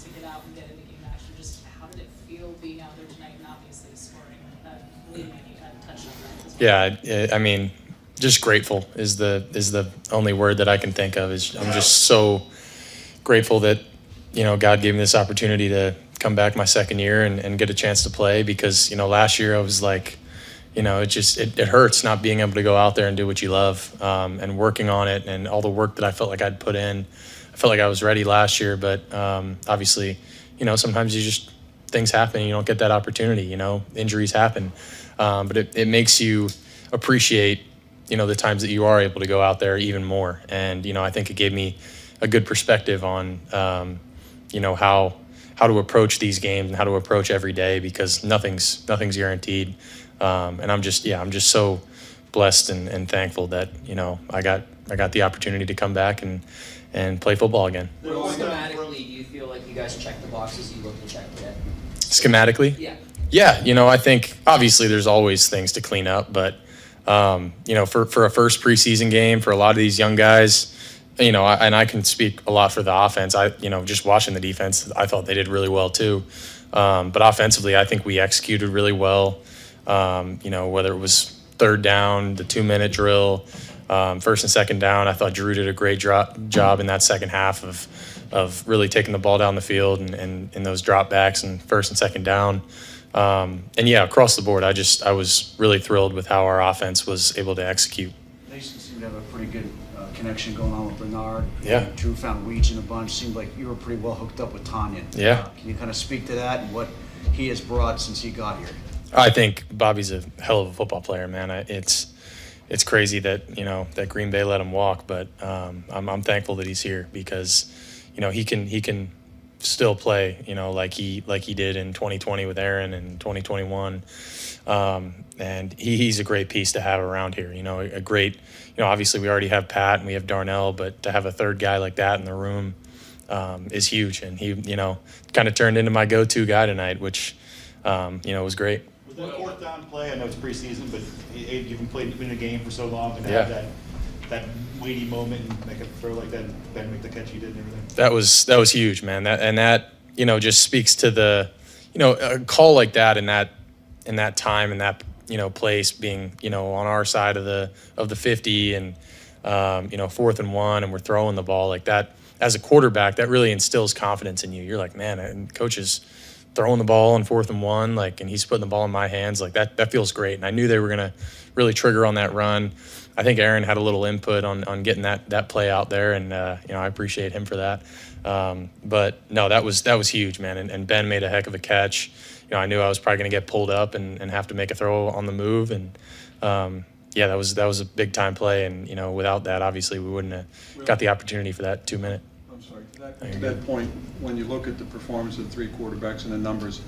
to get out and get into game action. Just how did it feel being out there tonight and obviously scoring leading a touchdown? Yeah, I mean, just grateful is the only word that I can think of. I'm just so grateful that, God gave me this opportunity to come back my second year and get a chance to play, because, last year I was like, it hurts not being able to go out there and do what you love, and working on it and all the work that I felt like I'd put in. I felt like I was ready last year, but obviously, sometimes things happen. You don't get that opportunity, injuries happen. But it makes you appreciate, the times that you are able to go out there even more. And, I think it gave me a good perspective on, how to approach these games and how to approach every day, because nothing's guaranteed. And I'm just so blessed and thankful that, I got the opportunity to come back and play football again. Schematically, do you feel like you guys check the boxes you look to check today? Schematically? Yeah. Yeah, I think obviously there's always things to clean up, but for a first preseason game for a lot of these young guys, and I can speak a lot for the offense. Just watching the defense, I thought they did really well too. But offensively, I think we executed really well. Whether it was third down, the 2-minute drill, first and second down, I thought Drew did a great job in that second half of really taking the ball down the field and those drop backs and first and second down. Across the board, I was really thrilled with how our offense was able to execute. They seem to have a pretty good connection going on with Bernard. Yeah. Drew found Weege in a bunch. Seemed like you were pretty well hooked up with Tanyan. Yeah. Can you kind of speak to that and what he has brought since he got here? I think Bobby's a hell of a football player, man. It's crazy that that Green Bay let him walk, but I'm thankful that he's here, because he can still play like he did in 2020 with Aaron and 2021, and he's a great piece to have around here. A great obviously we already have Pat and we have Darnell, but to have a third guy like that in the room is huge, and he kind of turned into my go-to guy tonight, which was great. Was that fourth down play? I know it's preseason, but you've been playing in a game for so long, and Yeah. have that weighty moment and make a throw like that, and then make the catch you did and everything. That was huge, man. That just speaks to the a call like that in that time and that place being on our side of the 50 and 4th and 1, and we're throwing the ball like that. As a quarterback, that really instills confidence in you. You're like, man, and coach is throwing the ball on 4th and 1, and he's putting the ball in my hands. Like that feels great. And I knew they were gonna really trigger on that run. I think Aaron had a little input on getting that play out there, and I appreciate him for that. But no, that was huge, man. And Ben made a heck of a catch. I knew I was probably going to get pulled up and have to make a throw on the move, and that was a big time play. And without that, obviously we wouldn't have got the opportunity for that 2-minute. I'm sorry. To that point, when you look at the performance of the three quarterbacks and the numbers,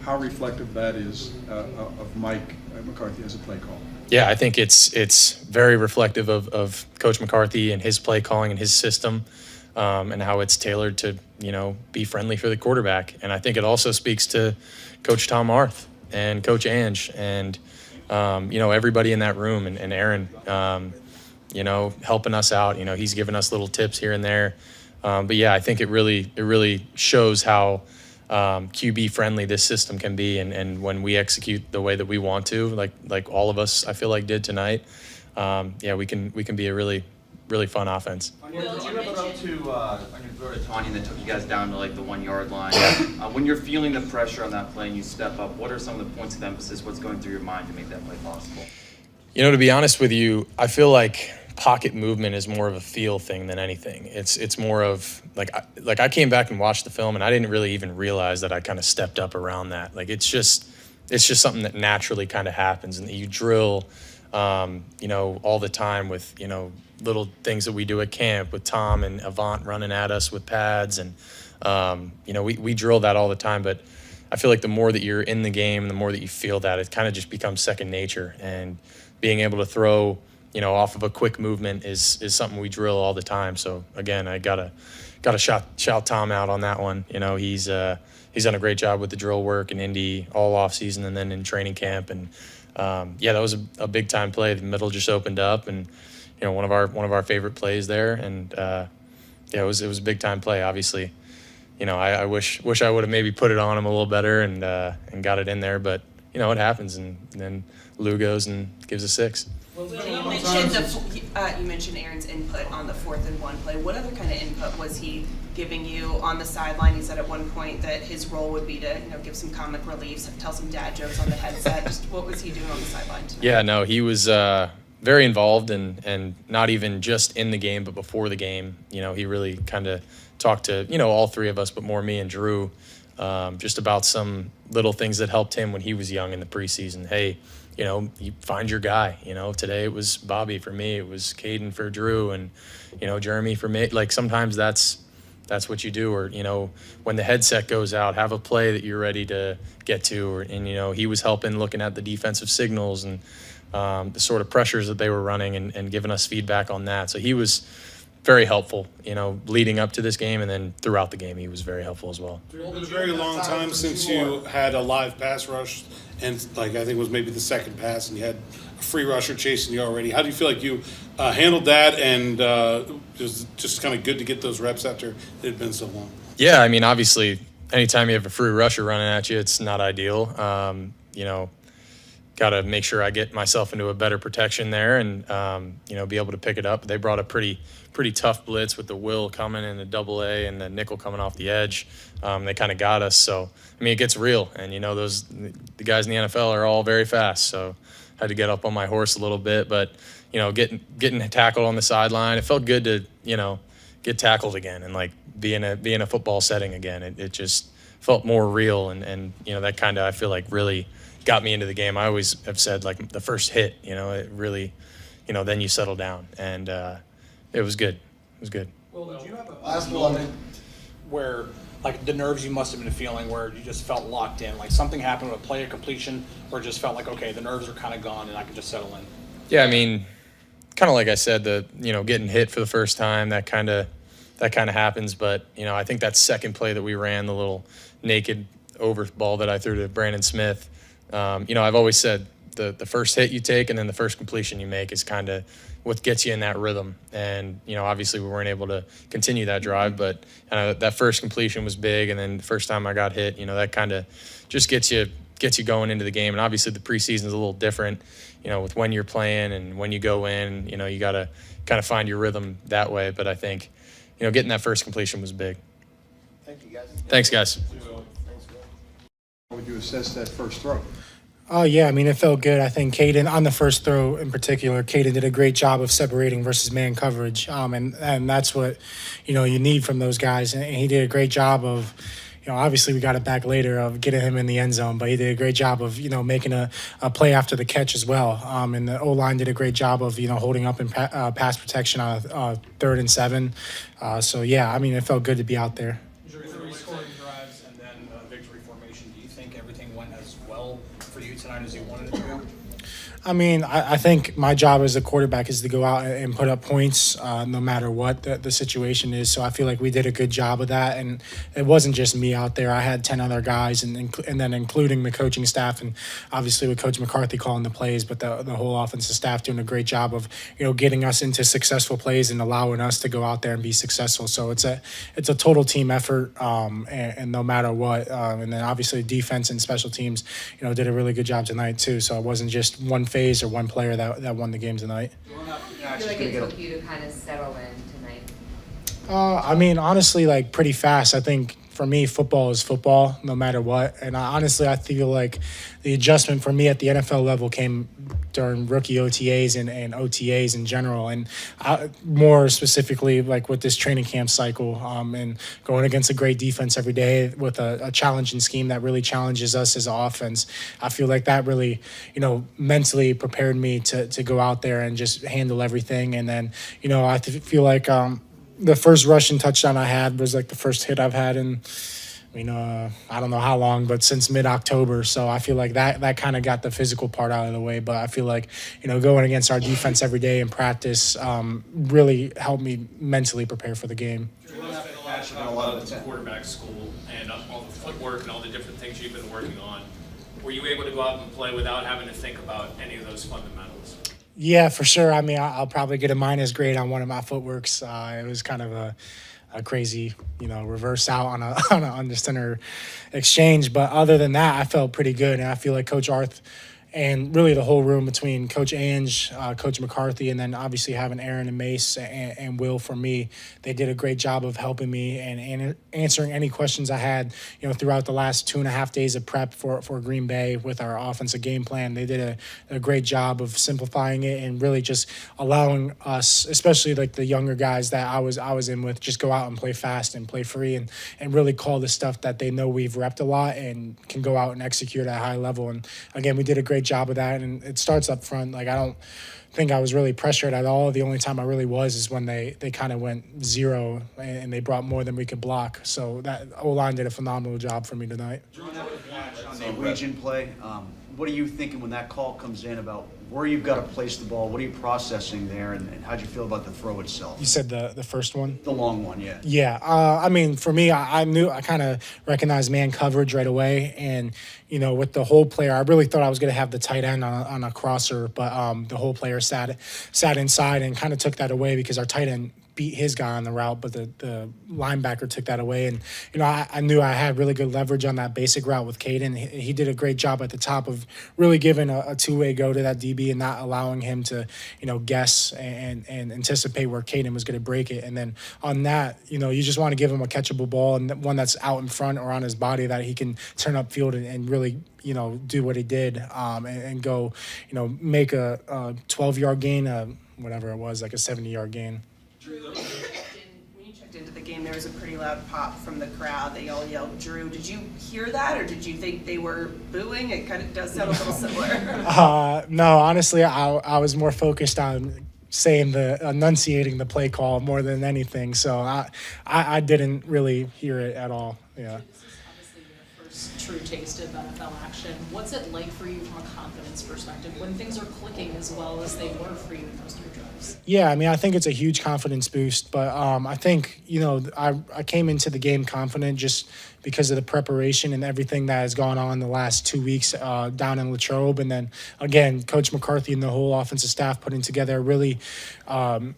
how reflective that is of Mike McCarthy as a play call? Yeah, I think it's very reflective of Coach McCarthy and his play calling and his system, and how it's tailored to be friendly for the quarterback. And I think it also speaks to Coach Tom Arth and Coach Ange and everybody in that room, and Aaron helping us out. He's given us little tips here and there. But yeah, I think it really shows how QB friendly this system can be, and when we execute the way that we want to, like all of us, I feel like did tonight, we can be a really fun offense. On your throw to Tanyan that took you guys down to the 1 yard line, when you're feeling the pressure on that play and you step up, what are some of the points of emphasis? What's going through your mind to make that play possible? To be honest with you, I feel like pocket movement is more of a feel thing than anything. It's more of I came back and watched the film, and I didn't really even realize that I kind of stepped up around that. It's just something that naturally kind of happens, and that you drill all the time with little things that we do at camp with Tom and Avant running at us with pads, and we drill that all the time. But I feel like the more that you're in the game, the more that you feel that, it kind of just becomes second nature. And being able to throw off of a quick movement is something we drill all the time. So again, I gotta shout Tom out on that one. He's done a great job with the drill work in Indy all off season and then in training camp. And that was a big time play. The middle just opened up, and one of our favorite plays there. And it was a big time play. Obviously, I wish I would have maybe put it on him a little better and got it in there, but it happens, and then Lou goes and gives a 6. You mentioned Aaron's input on the 4th and 1 play. What other kind of input was he giving you on the sideline? He said at one point that his role would be to give some comic relief, tell some dad jokes on the headset. Just what was he doing on the sideline tonight? Yeah, no, he was very involved and not even just in the game, but before the game. He really kind of talked to all three of us, but more me and Drew, just about some little things that helped him when he was young in the preseason. Hey, you find your guy. Today it was Bobby for me, it was Caden for Drew, and Jeremy for me. Like sometimes that's what you do. Or when the headset goes out, have a play that you're ready to get to. And he was helping, looking at the defensive signals and the sort of pressures that they were running and giving us feedback on that. So he was very helpful, leading up to this game, and then throughout the game he was very helpful as well. It's been a very long time since you had a live pass rush, and I think it was maybe the second pass, and you had a free rusher chasing you already. How do you feel like you handled that, and just kind of good to get those reps after it had been so long? Yeah, obviously anytime you have a free rusher running at you, it's not ideal. Got to make sure I get myself into a better protection there and, be able to pick it up. They brought a pretty tough blitz with the Will coming in the double A and the nickel coming off the edge. They kind of got us. So, it gets real. And, the guys in the NFL are all very fast. So I had to get up on my horse a little bit. But, getting tackled on the sideline, it felt good to, get tackled again and, be in a football setting again. It just felt more real. And that kind of, I feel like, really got me into the game. I always have said, the first hit, it really, then you settle down. And it was good. It was good. Well, did you have a last moment where, the nerves you must have been feeling where you just felt locked in? Something happened with a play or completion or just felt okay, the nerves are kind of gone and I can just settle in? Yeah, kind of like I said, getting hit for the first time, that kind of happens. But, I think that second play that we ran, the little naked over ball that I threw to Brandon Smith, I've always said the first hit you take and then the first completion you make is kind of what gets you in that rhythm. And, obviously we weren't able to continue that drive, but that first completion was big. And then the first time I got hit, that kind of just gets you going into the game. And obviously the preseason is a little different, with when you're playing and when you go in, you got to kind of find your rhythm that way. But I think, getting that first completion was big. Thank you, guys. Thanks, guys. How would you assess that first throw? Oh, yeah. It felt good. I think Caden, on the first throw in particular, Caden did a great job of separating versus man coverage. And that's what, you need from those guys. And he did a great job of, obviously we got it back later of getting him in the end zone, but he did a great job of, making a play after the catch as well. And the O-line did a great job of, holding up in pass protection on a 3rd and 7. So, yeah, it felt good to be out there. Three scoring drives and then victory formation. Do you think everything went as well for you tonight as you wanted it to go? I think my job as a quarterback is to go out and put up points no matter what the situation is. So I feel like we did a good job of that. And it wasn't just me out there. I had 10 other guys, and then including the coaching staff and obviously with Coach McCarthy calling the plays, but the whole offensive staff doing a great job of, getting us into successful plays and allowing us to go out there and be successful. So it's a total team effort and no matter what. And then obviously defense and special teams, did a really good job tonight too. So it wasn't just one phase or one player that won the game tonight. Do you feel like it took you to kind of settle in tonight? Honestly, pretty fast. I think for me, football is football, no matter what. And I feel like the adjustment for me at the NFL level came during rookie OTAs and OTAs in general, and more specifically with this training camp cycle and going against a great defense every day with a challenging scheme that really challenges us as an offense. I feel like that really, mentally prepared me to go out there and just handle everything. And then, I feel like the first rushing touchdown I had was the first hit I've had in, I don't know how long, but since mid-October. So I feel like that kind of got the physical part out of the way. But I feel like, going against our defense every day in practice really helped me mentally prepare for the game. A lot of it's quarterback school and all the footwork and all the different things you've been working on. Were you able to go out and play without having to think about any of those fundamentals? Yeah, for sure. I'll probably get a minus grade on one of my footworks. It was kind of crazy, reverse out on a on an under center exchange. But other than that, I felt pretty good, and I feel like Coach Arth and really the whole room between Coach Ange, Coach McCarthy, and then obviously having Aaron and Mace and Will for me, they did a great job of helping me and answering any questions I had, throughout the last 2.5 days of prep for Green Bay with our offensive game plan. They did a great job of simplifying it and really just allowing us, especially like the younger guys that I was in with, just go out and play fast and play free and really call the stuff that they know we've repped a lot and can go out and execute at a high level. And again, we did a great job of that, and it starts up front. Like, I don't think I was really pressured at all. The only time I really was is when they kind of went zero and they brought more than we could block. So that O-line did a phenomenal job for me tonight. On the region play, what are you thinking when that call comes in about where you've got to place the ball? What are you processing there, and how'd you feel about the throw itself? You said the first one? The long one, yeah. Yeah. I mean, for me, I kind of recognized man coverage right away. And, with the whole player, I really thought I was going to have the tight end on a crosser, but the whole player sat inside and kind of took that away because our tight end beat his guy on the route, but the linebacker took that away. And, I knew I had really good leverage on that basic route with Caden. He did a great job at the top of really giving a two-way go to that DB and not allowing him to, guess and anticipate where Caden was going to break it. And then on that, you just want to give him a catchable ball and one that's out in front or on his body that he can turn upfield and really, do what he did and go, make a 12-yard gain, whatever it was, like a 70-yard gain. Drew, when you checked into the game, there was a pretty loud pop from the crowd. They all yelled Drew. Did you hear that, or did you think they were booing? It kind of does sound a little similar. No, honestly, I was more focused on enunciating the play call more than anything. So I didn't really hear it at all. Yeah. True taste of NFL action. What's it like for you from a confidence perspective when things are clicking as well as they were for you in those 3 drives? Yeah, I mean, I think it's a huge confidence boost, but I think, I came into the game confident just because of the preparation and everything that has gone on the last 2 weeks down in Latrobe. And then, again, Coach McCarthy and the whole offensive staff putting together a really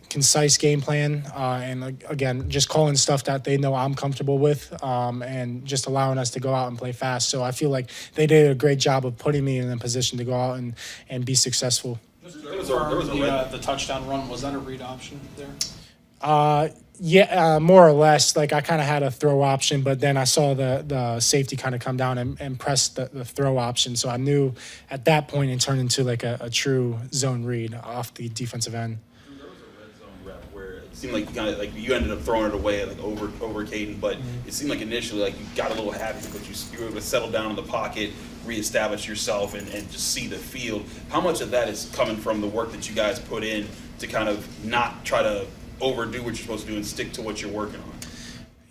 concise game plan. And, again, just calling stuff that they know I'm comfortable with and just allowing us to go out and play fast. So I feel like they did a great job of putting me in a position to go out and be successful. The touchdown run, was that a read option there? Yeah, more or less. Like, I kind of had a throw option, but then I saw the safety kind of come down and press the throw option. So I knew at that point it turned into like a true zone read off the defensive end. There was a red zone rep where it seemed like you ended up throwing it away over Caden, but it seemed like initially like you got a little happy because you were able to settle down in the pocket, reestablish yourself, and just see the field. How much of that is coming from the work that you guys put in to kind of not try to overdo what you're supposed to do and stick to what you're working on?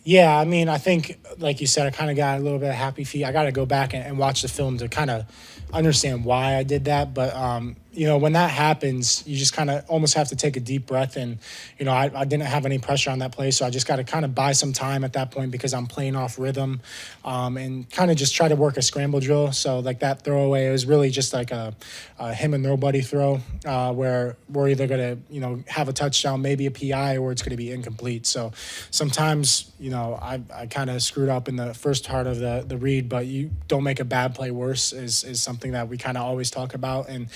Yeah, I mean, I think, like you said, I kind of got a little bit of happy feet. I got to go back and watch the film to kind of understand why I did that. But, when that happens, you just kind of almost have to take a deep breath. And, I didn't have any pressure on that play, so I just got to kind of buy some time at that point because I'm playing off rhythm and kind of just try to work a scramble drill. So, like, that throwaway, it was really just like a him and nobody throw where we're either going to, have a touchdown, maybe a PI, or it's going to be incomplete. So sometimes, I kind of screwed up in the first part of the read, but you don't make a bad play worse is something that we kind of always talk about. And,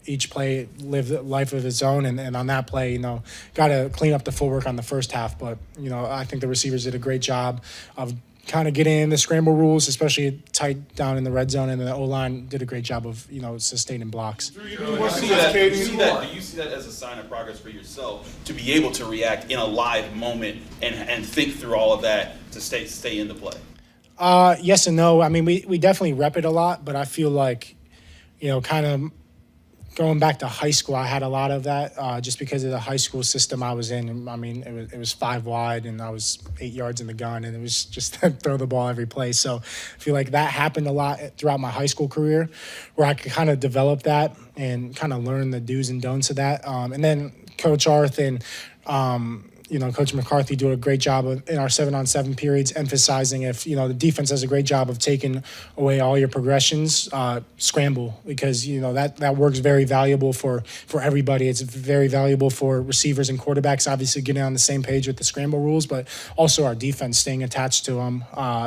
each play lived a life of its own. And on that play, got to clean up the footwork on the first half. But, I think the receivers did a great job of kind of getting in the scramble rules, especially tight down in the red zone. And the O-line did a great job of, sustaining blocks. Do you see that as a sign of progress for yourself to be able to react in a live moment and think through all of that to stay in the play? Yes and no. I mean, we definitely rep it a lot, but I feel like, kind of going back to high school, I had a lot of that just because of the high school system I was in. I mean, it was 5 wide and I was 8 yards in the gun, and it was just throw the ball every play. So I feel like that happened a lot throughout my high school career where I could kind of develop that and kind of learn the do's and don'ts of that. And then Coach Arth and Coach McCarthy do a great job in our 7-on-7 periods, emphasizing if, the defense does a great job of taking away all your progressions, scramble, because, that works very valuable for everybody. It's very valuable for receivers and quarterbacks, obviously getting on the same page with the scramble rules, but also our defense staying attached to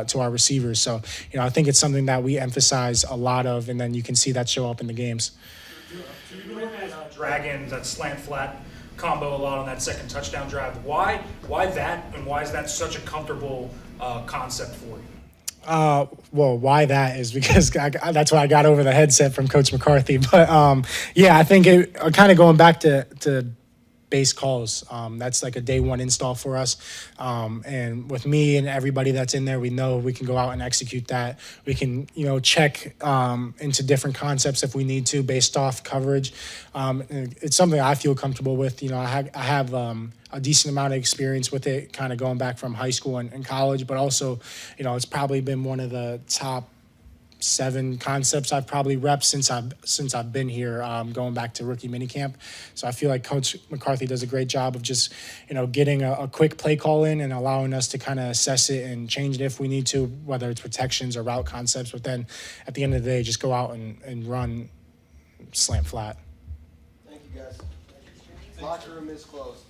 to our receivers. So, I think it's something that we emphasize a lot of, and then you can see that show up in the games. You look at Dragons, that slant flat combo a lot on that second touchdown drive. Why that, and why is that such a comfortable concept for you? Well, why that is because that's what I got over the headset from Coach McCarthy. But I think kind of going back to base calls. That's like a day one install for us. And with me and everybody that's in there, we know we can go out and execute that. We can, check into different concepts if we need to based off coverage. It's something I feel comfortable with. I have a decent amount of experience with it, kind of going back from high school and college, but also, it's probably been one of the top 7 concepts I've probably repped since I've been here, going back to rookie minicamp. So I feel like Coach McCarthy does a great job of just, getting a quick play call in and allowing us to kind of assess it and change it if we need to, whether it's protections or route concepts. But then at the end of the day, just go out and run slant flat. Thank you, guys. Locker room is closed.